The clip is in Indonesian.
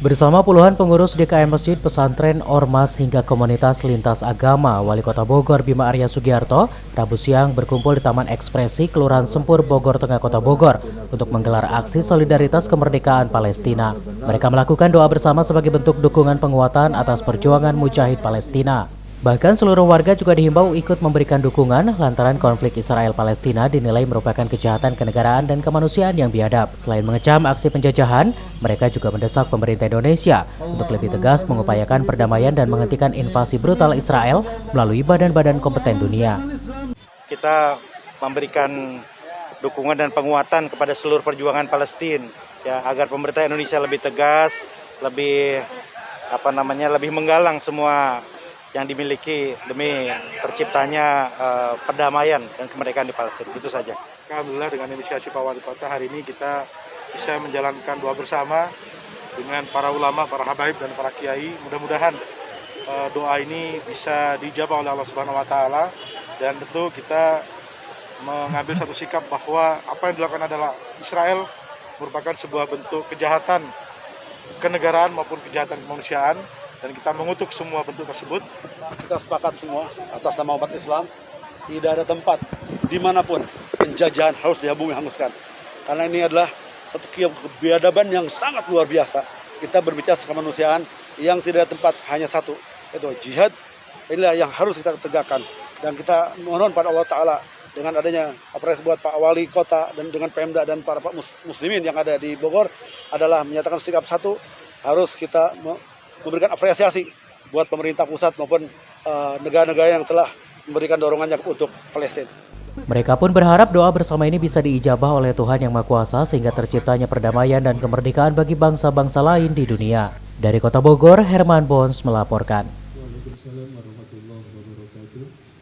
Bersama puluhan pengurus DKM Masjid, Pesantren, Ormas, hingga komunitas lintas agama, Wali Kota Bogor Bima Arya Sugiarto, Rabu siang berkumpul di Taman Ekspresi, Kelurahan Sempur, Bogor, Tengah Kota Bogor, untuk menggelar aksi solidaritas kemerdekaan Palestina. Mereka melakukan doa bersama sebagai bentuk dukungan penguatan atas perjuangan mujahid Palestina. Bahkan seluruh warga juga dihimbau ikut memberikan dukungan lantaran konflik Israel-Palestina dinilai merupakan kejahatan kenegaraan dan kemanusiaan yang biadab. Selain mengecam aksi penjajahan, mereka juga mendesak pemerintah Indonesia untuk lebih tegas mengupayakan perdamaian dan menghentikan invasi brutal Israel melalui badan-badan kompeten dunia. Kita memberikan dukungan dan penguatan kepada seluruh perjuangan Palestina, ya, agar pemerintah Indonesia lebih tegas, lebih menggalang semua yang dimiliki demi terciptanya perdamaian dan kemerdekaan di Palestina. Itu saja. Alhamdulillah dengan inisiasi Pak Wali Kota hari ini kita bisa menjalankan doa bersama dengan para ulama, para habaib dan para kiai. Mudah-mudahan doa ini bisa dijabah oleh Allah Subhanahu wa taala, dan tentu kita mengambil satu sikap bahwa apa yang dilakukan adalah Israel merupakan sebuah bentuk kejahatan kenegaraan maupun kejahatan kemanusiaan, dan kita mengutuk semua bentuk tersebut. Kita sepakat semua atas nama umat Islam, tidak ada tempat dimanapun penjajahan harus dihanguskan. Karena ini adalah satu kebiadaban yang sangat luar biasa. Kita berbicara kemanusiaan yang tidak ada tempat hanya satu, yaitu jihad. Inilah yang harus kita tegakkan. Dan kita mohon pada Allah Ta'ala dengan adanya apresiasi buat Pak Wali Kota dan dengan Pemda dan para muslimin yang ada di Bogor adalah menyatakan sikap satu, harus kita memberikan apresiasi buat pemerintah pusat maupun negara-negara yang telah memberikan dorongannya untuk Palestina. Mereka pun berharap doa bersama ini bisa diijabah oleh Tuhan Yang Maha Kuasa sehingga terciptanya perdamaian dan kemerdekaan bagi bangsa-bangsa lain di dunia. Dari Kota Bogor, Herman Bons melaporkan.